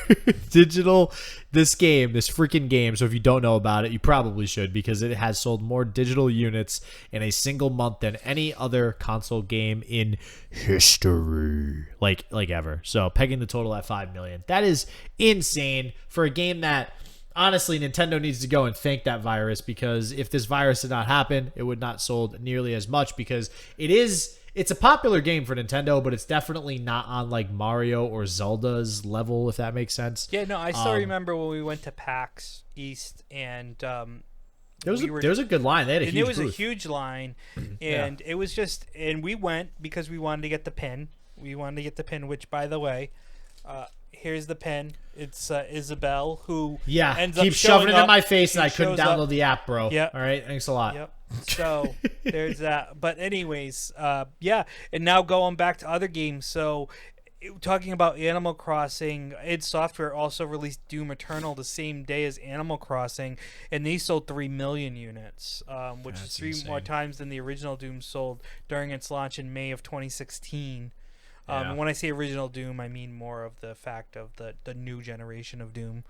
digital. This freaking game. So if you don't know about it, you probably should, because it has sold more digital units in a single month than any other console game in history, like ever. So pegging the total at 5 million. That is insane for a game that. Honestly, Nintendo needs to go and thank that virus, because if this virus did not happen, it would not sold nearly as much, because it's a popular game for Nintendo, but it's definitely not on like Mario or Zelda's level, if that makes sense. Yeah, no, I still remember when we went to PAX East and there was a good line. They had a huge it was booth. a huge line, and it was just, and we went because we wanted to get the pin. We wanted to get the pin, which, by the way, here's the pin. It's Isabel, who ends up keep shoving it up. in my face, and I She couldn't shows up. download the app, bro. Yep. All right, thanks a lot. Yep. So there's that. But anyways, and now going back to other games. So talking about Animal Crossing, id Software also released Doom Eternal the same day as Animal Crossing, and they sold 3 million units, which is 3 more times than the original Doom sold during its launch in May of 2016. And when I say original Doom, I mean more of the fact of the new generation of Doom,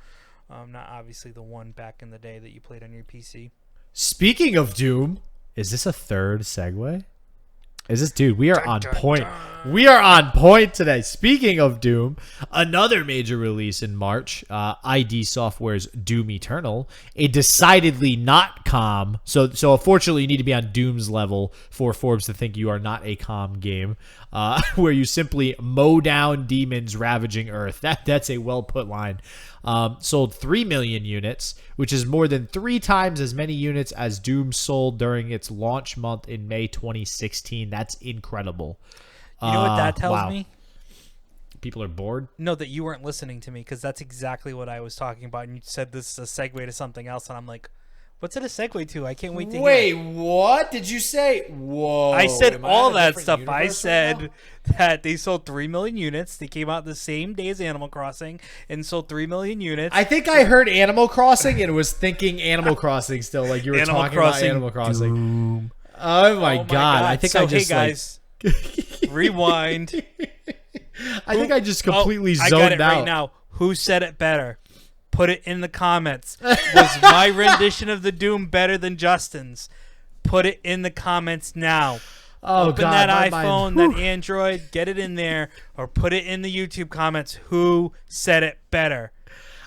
not obviously the one back in the day that you played on your PC. Speaking of Doom, is this a third segue? Is this, dude? We are on point. We are on point today. Speaking of Doom, another major release in March, id Software's Doom Eternal, a decidedly not calm. So unfortunately, you need to be on Doom's level for Forbes to think you are not a calm game, where you simply mow down demons ravaging Earth. That's a well put line. Sold 3 million units, which is more than 3 times as many units as Doom sold during its launch month in May 2016. That's incredible. You know what that tells me? People are bored? No, that you weren't listening to me, because that's exactly what I was talking about. And you said this is a segue to something else, and I'm like, what's it a segue to? I can't wait to hear. What did you say? Whoa. I said Am I all in a that different stuff. I universe right said now? that they sold 3 million units. They came out the same day as Animal Crossing and sold 3 million units. I think I heard Animal Crossing and was thinking Animal Crossing still, like you were Animal talking Crossing, about Animal Crossing. Doom. Oh my god. I think so, I just hey guys, rewind. I think I just completely I zoned got it out. right now. Who said it better? Put it in the comments. Was my rendition of the Doom better than Justin's? Put it in the comments now. Oh, Open God, that my iPhone, mind. that Android, get it in there, or put it in the YouTube comments. Who said it better?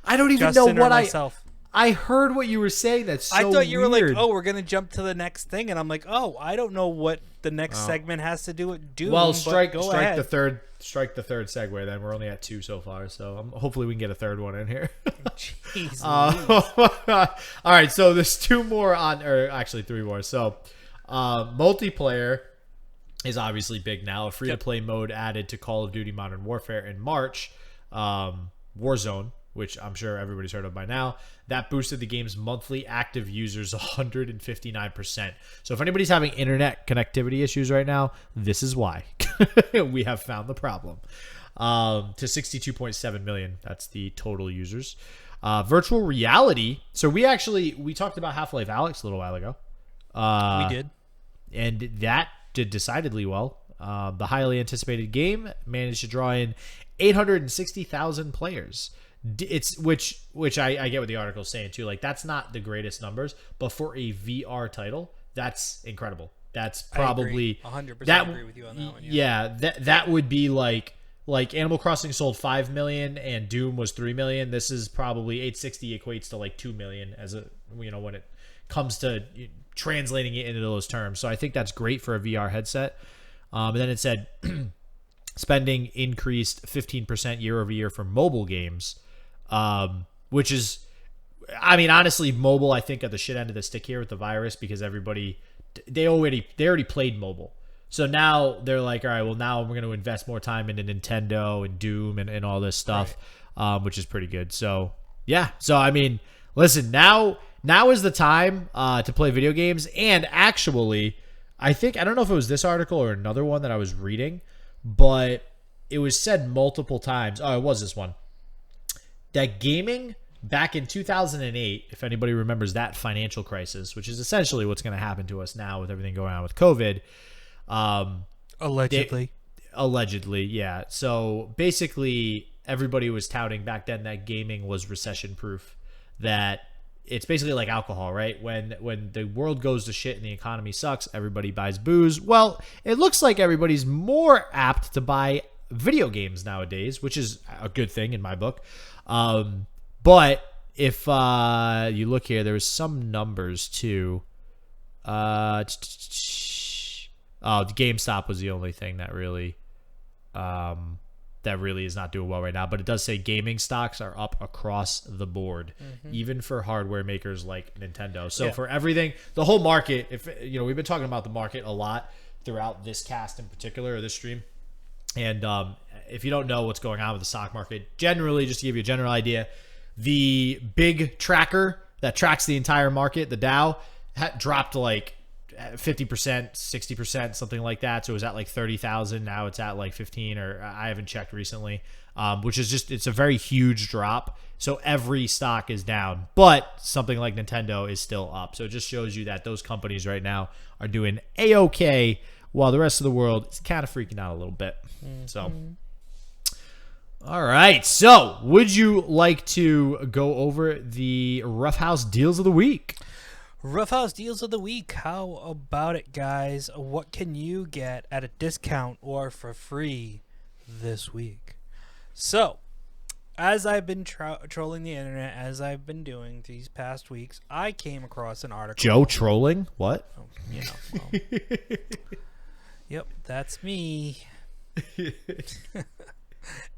I don't even Justin know what or myself? I heard what you were saying. That's so I thought you were like, weird. oh, we're going to jump to the next thing. And I'm like, oh, I don't know what the next segment has to do with Doom. Well, but strike go ahead. the third segue. Then we're only at 2 so far, so hopefully we can get a third one in here. Jeez. All right, so there's 2 more on, or actually 3 more. So multiplayer is obviously big now. A free-to-play mode added to Call of Duty Modern Warfare in March. Warzone, which I'm sure everybody's heard of by now, that boosted the game's monthly active users 159%. So if anybody's having internet connectivity issues right now, this is why. We have found the problem. To 62.7 million. That's the total users. Virtual reality. So we talked about Half-Life Alyx a little while ago. We did. And that did decidedly well. The highly anticipated game managed to draw in 860,000 players. It's which I get what the article is saying too. Like, that's not the greatest numbers, but for a VR title, that's incredible. That's probably 100% agree with you on that one. Yeah, that would be like Animal Crossing sold 5 million and Doom was 3 million. This is probably 860 equates to like 2 million as a when it comes to translating it into those terms. So I think that's great for a VR headset. And then it said spending increased 15% year over year for mobile games. Which is, I mean, honestly, mobile, I think, at the shit end of the stick here with the virus, because everybody, they already played mobile. So now they're like, all right, well, now we're going to invest more time into Nintendo and Doom and all this stuff, right. Which is pretty good. So, yeah. So, I mean, listen, now is the time to play video games. And actually, I don't know if it was this article or another one that I was reading, but it was said multiple times. Oh, it was this one. That gaming back in 2008, if anybody remembers that financial crisis, which is essentially what's going to happen to us now with everything going on with COVID. Allegedly, yeah. So basically, everybody was touting back then that gaming was recession-proof. That it's basically like alcohol, right? When the world goes to shit and the economy sucks, everybody buys booze. Well, it looks like everybody's more apt to buy video games nowadays, which is a good thing in my book. But if you look here, there's some numbers too. The GameStop was the only thing that really is not doing well right now. But it does say gaming stocks are up across the board, even for hardware makers like Nintendo. So for everything, the whole market, we've been talking about the market a lot throughout this cast in particular, or this stream. And if you don't know what's going on with the stock market, generally, just to give you a general idea, the big tracker that tracks the entire market, the Dow, dropped like 50%, 60%, something like that. So it was at like 30,000. Now it's at like 15, or I haven't checked recently, which is it's a very huge drop. So every stock is down, but something like Nintendo is still up. So it just shows you that those companies right now are doing A-okay, while the rest of the world is kind of freaking out a little bit. So, all right. So, would you like to go over the Ruffhouse deals of the week? Ruffhouse deals of the week. How about it, guys? What can you get at a discount or for free this week? So, as I've been trolling the internet, as I've been doing these past weeks, I came across an article. Joe trolling? What? Well, yep, that's me.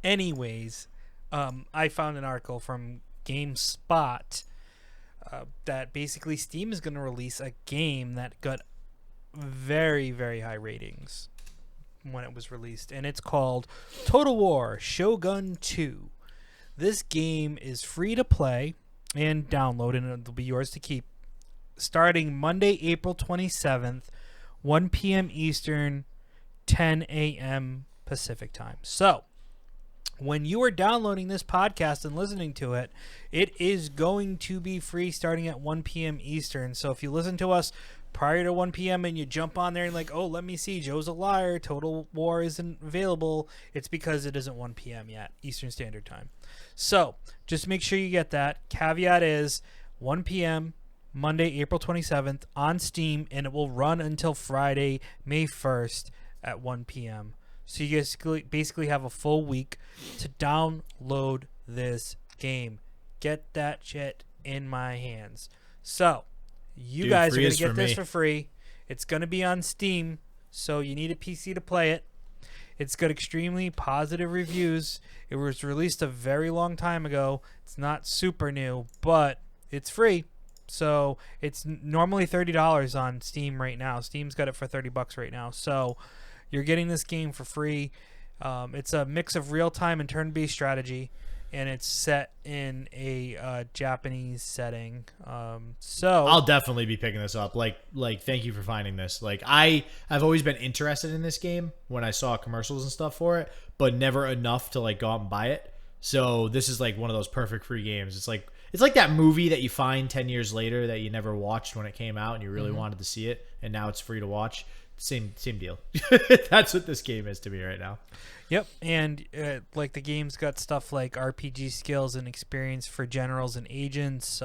Anyways, I found an article from GameSpot that basically Steam is going to release a game that got very, very high ratings when it was released, and it's called Total War Shogun 2. This game is free to play and download, and it'll be yours to keep starting Monday, April 27th, 1 p.m. Eastern, 10 a.m. Pacific time. So, when you are downloading this podcast and listening to it, it is going to be free starting at 1 p.m. Eastern. So if you listen to us prior to 1 p.m. and you jump on there and like, oh, let me see, Joe's a liar, Total War isn't available, it's because it isn't 1 p.m. yet, Eastern Standard Time. So just make sure you get that. Caveat is 1 p.m. Monday, April 27th on Steam, and it will run until Friday, May 1st at 1 p.m. So you guys basically have a full week to download this game. Get that shit in my hands. So you guys are going to get this for free. It's going to be on Steam, so you need a PC to play it. It's got extremely positive reviews. It was released a very long time ago. It's not super new, but it's free. So it's normally $30 on Steam right now. Steam's got it for $30 right now. So you're getting this game for free. It's a mix of real-time and turn-based strategy, and it's set in a Japanese setting. So I'll definitely be picking this up. Like, thank you for finding this. Like, I've always been interested in this game when I saw commercials and stuff for it, but never enough to like go out and buy it. So this is like one of those perfect free games. It's like that movie that you find 10 years later that you never watched when it came out and you really wanted to see it, and now it's free to watch. Same deal. That's what this game is to me right now. Yep, and like the game's got stuff like RPG skills and experience for generals and agents,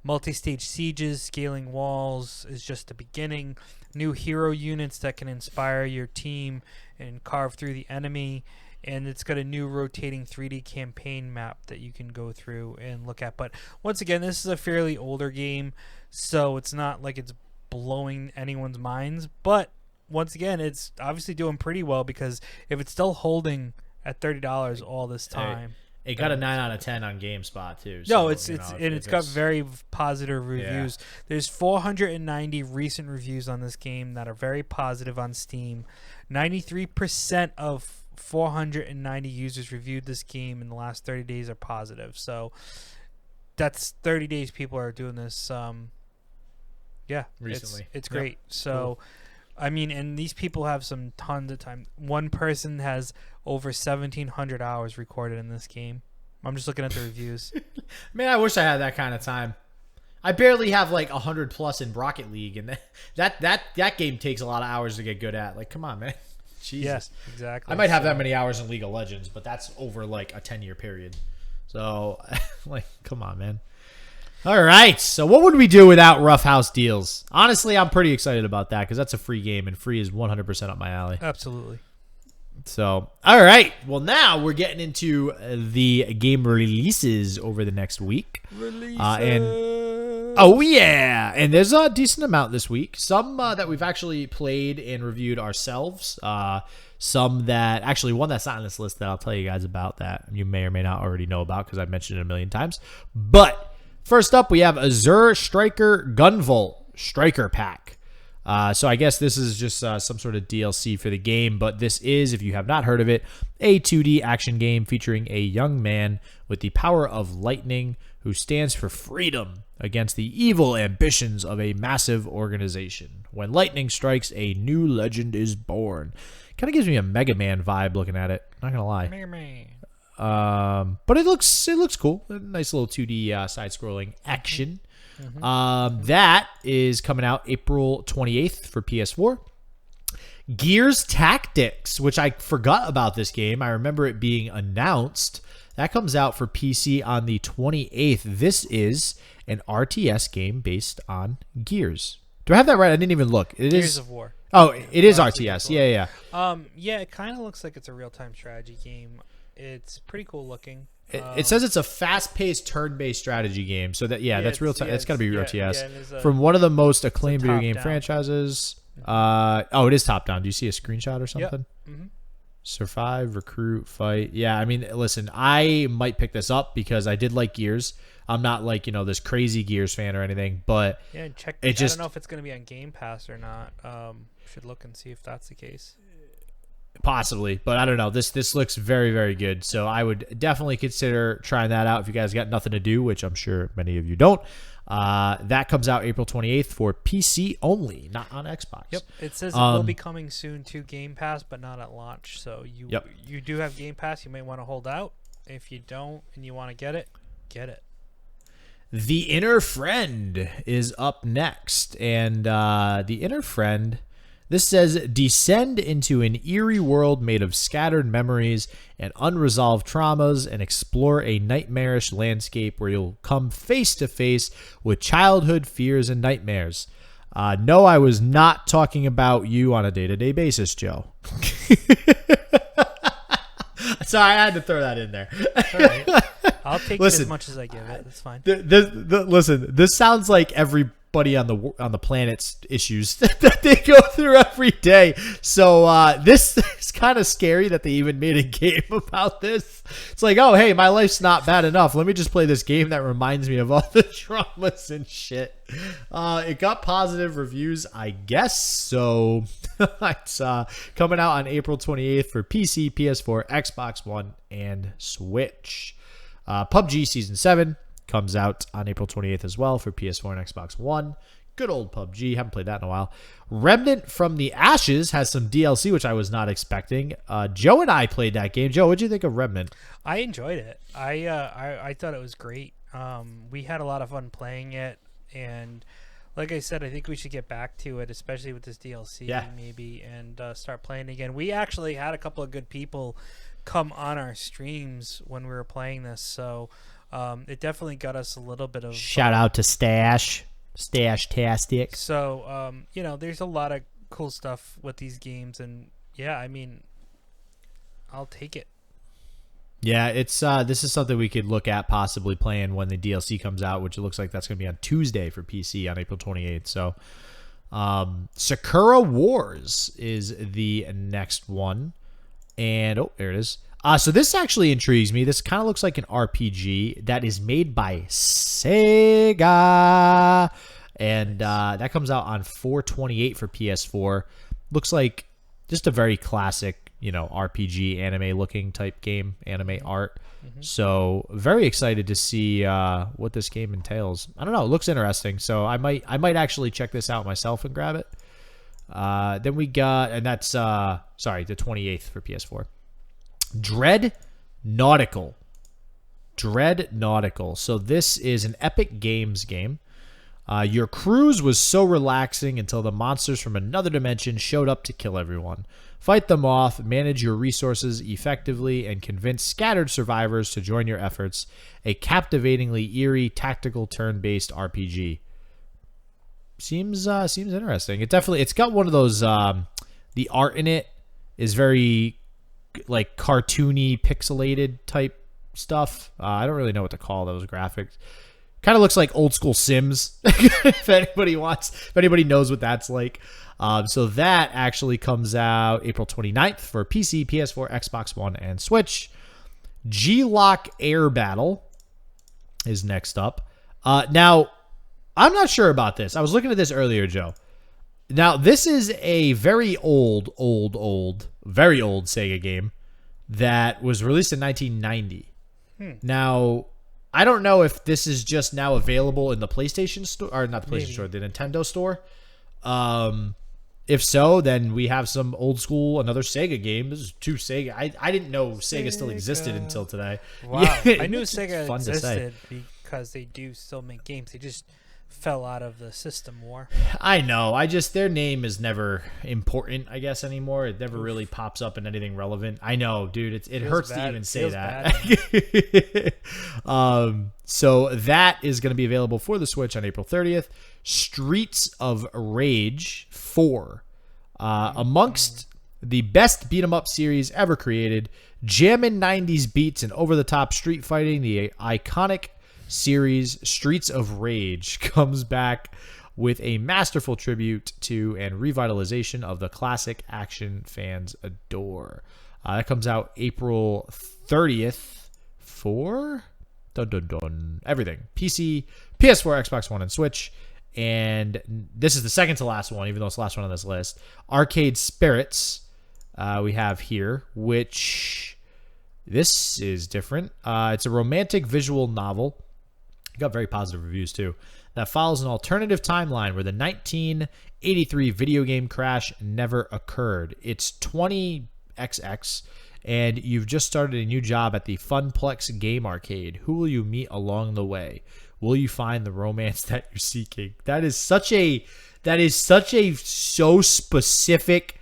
multi-stage sieges, scaling walls is just the beginning, new hero units that can inspire your team and carve through the enemy, and it's got a new rotating 3D campaign map that you can go through and look at. But once again, this is a fairly older game, so it's not like it's blowing anyone's minds, but once again, it's obviously doing pretty well, because if it's still holding at $30 all this time, it got a 9 out of 10 on GameSpot too. So, no, it's got very positive reviews. Yeah. There's 490 recent reviews on this game that are very positive on Steam. 93% of 490 users reviewed this game in the last 30 days are positive. So that's 30 days people are doing this. Yeah, recently, it's great. Yep. So. Cool. I mean, and these people have some tons of time. One person has over 1,700 hours recorded in this game. I'm just looking at the reviews. Man, I wish I had that kind of time. I barely have like 100 plus in Rocket League, and that game takes a lot of hours to get good at. Like, come on, man. Jesus. Yes, exactly. I might have that many hours in League of Legends, but that's over like a 10-year period. So, like, come on, man. All right, so what would we do without Ruffhouse deals? Honestly, I'm pretty excited about that because that's a free game, and free is 100% up my alley. Absolutely. So, all right. Well, now we're getting into the game releases over the next week. Oh, yeah. And there's a decent amount this week. Some that we've actually played and reviewed ourselves. Some that, actually, one that's not on this list that I'll tell you guys about that you may or may not already know about because I've mentioned it a million times. But first up, we have Azure Striker Gunvolt Striker Pack. So I guess this is just some sort of DLC for the game, but this is, if you have not heard of it, a 2D action game featuring a young man with the power of lightning who stands for freedom against the evil ambitions of a massive organization. When lightning strikes, a new legend is born. Kind of gives me a Mega Man vibe looking at it. Not gonna lie. Mega Man. But it looks cool. A nice little 2D side-scrolling action. That is coming out April 28th for PS4. Gears Tactics, which I forgot about this game. I remember it being announced. That comes out for PC on the 28th. This is an RTS game based on Gears. Do I have that right? I didn't even look. Gears of War. Oh, it is RTS. Yeah. Yeah, it kind of looks like it's a real-time strategy game. It's pretty cool looking. It says it's a fast-paced, turn-based strategy game. So that's real time. It's got to be RTS. From one of the most acclaimed video game franchises. It is top-down. Do you see a screenshot or something? Yep. Mm-hmm. Survive, recruit, fight. Yeah, I mean, listen, I might pick this up because I did like Gears. I'm not like, this crazy Gears fan or anything, but yeah, check. I don't know if it's going to be on Game Pass or not. Should look and see if that's the case. Possibly, but I don't know. This looks very, very good. So I would definitely consider trying that out if you guys got nothing to do, which I'm sure many of you don't. That comes out April 28th for PC only, not on Xbox. Yep. It says it will be coming soon to Game Pass, but not at launch. So you do have Game Pass. You may want to hold out. If you don't and you want to get it, get it. The Inner Friend is up next. And The Inner Friend, this says, descend into an eerie world made of scattered memories and unresolved traumas and explore a nightmarish landscape where you'll come face to face with childhood fears and nightmares. No, I was not talking about you on a day-to-day basis, Joe. Sorry, I had to throw that in there. All right. I'll take it as much as I give it. That's fine. Listen, this sounds like everybody on the planet's issues that they go through every day. So this is kind of scary that they even made a game about this. It's like, oh, hey, my life's not bad enough. Let me just play this game that reminds me of all the traumas and shit. It got positive reviews, I guess. So it's coming out on April 28th for PC, PS4, Xbox One, and Switch. PUBG Season 7 comes out on April 28th as well for PS4 and Xbox One. Good old PUBG. Haven't played that in a while. Remnant from the Ashes has some DLC, which I was not expecting. Joe and I played that game. Joe, what did you think of Remnant? I enjoyed it. I thought it was great. We had a lot of fun playing it. And like I said, I think we should get back to it, especially with this DLC maybe, and start playing again. We actually had a couple of good people come on our streams when we were playing this, so it definitely got us a little bit of shout out to Stash-tastic. So there's a lot of cool stuff with these games, and yeah, I mean, I'll take it. Yeah, it's this is something we could look at possibly playing when the DLC comes out, which it looks like that's going to be on Tuesday for PC on April 28th. So Sakura Wars is the next one. And, oh, there it is. So this actually intrigues me. This kind of looks like an RPG that is made by Sega. And that comes out on 4/28 for PS4. Looks like just a very classic, RPG anime-looking type game, anime art. Mm-hmm. So very excited to see what this game entails. I don't know. It looks interesting. So I might actually check this out myself and grab it. Then we got, and that's, the 28th for PS4. Dread Nautical. So this is an Epic Games game. Your cruise was so relaxing until the monsters from another dimension showed up to kill everyone. Fight them off, manage your resources effectively, and convince scattered survivors to join your efforts. A captivatingly eerie, tactical turn-based RPG. Seems interesting. It's got one of those the art in it is very like cartoony, pixelated type stuff. I don't really know what to call those graphics. Kind of looks like old school Sims. if anybody knows what that's like. So that actually comes out April 29th for PC, PS4, Xbox One, and Switch. G-Lock Air Battle is next up. Now, I'm not sure about this. I was looking at this earlier, Joe. Now, this is a very old Sega game that was released in 1990. Now, I don't know if this is just now available in the PlayStation store, or not the PlayStation store, the Nintendo store. If so, then we have some old school, another Sega game. This is two Sega. I didn't know Sega still existed until today. Wow. Yeah, I knew Sega existed because they do still make games. They just fell out of the system war. I know. Their name is never important, I guess, anymore. It never really pops up in anything relevant. I know, dude. It hurts to even say that. So that is going to be available for the Switch on April 30th. Streets of Rage 4. Amongst the best beat-em-up series ever created, jammin' 90s beats and over-the-top street fighting, the iconic series Streets of Rage comes back with a masterful tribute to and revitalization of the classic action fans adore. That comes out April 30th for everything. PC, PS4, Xbox One, and Switch. And this is the second to last one, even though it's the last one on this list. Arcade Spirits we have here, which this is different. It's a romantic visual novel. Got very positive reviews too. that follows an alternative timeline where the 1983 video game crash never occurred. It's 20XX, and you've just started a new job at the Funplex Game Arcade. Who will you meet along the way? Will you find the romance that you're seeking? That is such a so specific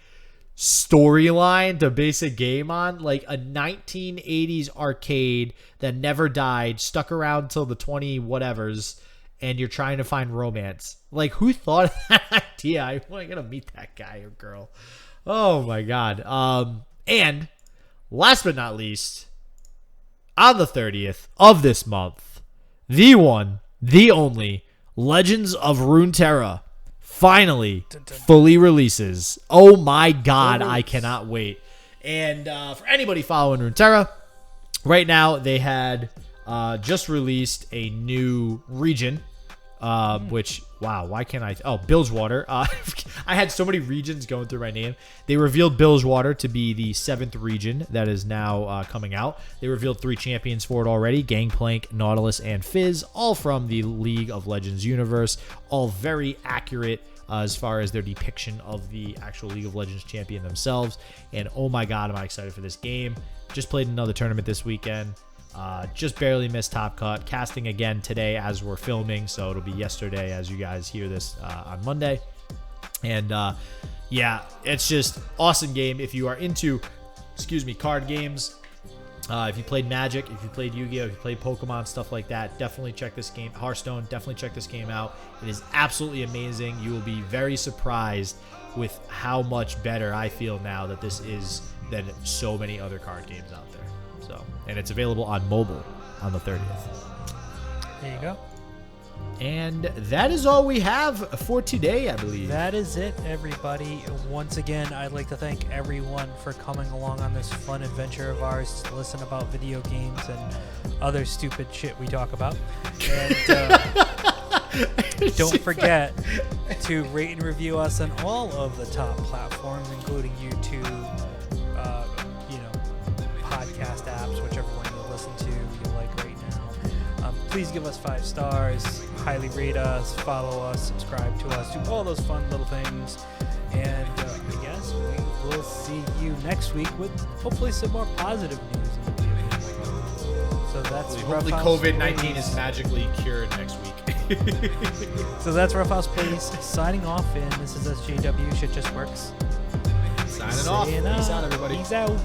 storyline to base a game on. Like a 1980s arcade that never died, stuck around till the 20 whatevers, and you're trying to find romance. Like, who thought of that idea? I want to meet that guy or girl. Oh my god. And last but not least, on the 30th of this month, the one, the only Legends of Runeterra finally fully releases. Oh my god, I cannot wait. And for anybody following Runeterra, right now they had just released a new region, which, wow, why can't I? Oh, Bilgewater. I had so many regions going through my name. They revealed Bilgewater to be the 7th region that is now coming out. They revealed 3 champions for it already: Gangplank, Nautilus, and Fizz, all from the League of Legends universe, all very accurate as far as their depiction of the actual League of Legends champion themselves. And oh my god, am I excited for this game. Just played another tournament this weekend. Just barely missed Top Cut. Casting again today as we're filming, so it'll be yesterday as you guys hear this on Monday. And yeah, it's just awesome game. If you are into, card games, if you played Magic, if you played Yu-Gi-Oh, if you played Pokemon, stuff like that, definitely check this game. Hearthstone, definitely check this game out. It is absolutely amazing. You will be very surprised with how much better I feel now that this is than so many other card games out there. So, and it's available on mobile on the 30th. There you go. And that is all we have for today, I believe. That is it, everybody. Once again, I'd like to thank everyone for coming along on this fun adventure of ours to listen about video games and other stupid shit we talk about. And don't forget to rate and review us on all of the top platforms, including YouTube, podcast apps, whichever one you listen to you like right now. Please give us 5 stars, highly rate us, follow us, subscribe to us, do all those fun little things. And I guess we will see you next week with hopefully some more positive news in the video game. So that's hopefully COVID-19 is magically cured next week. So that's Ruffhouse Plays signing off, and this is SJW. Shit just works. Signing off. Peace out, everybody. Peace out.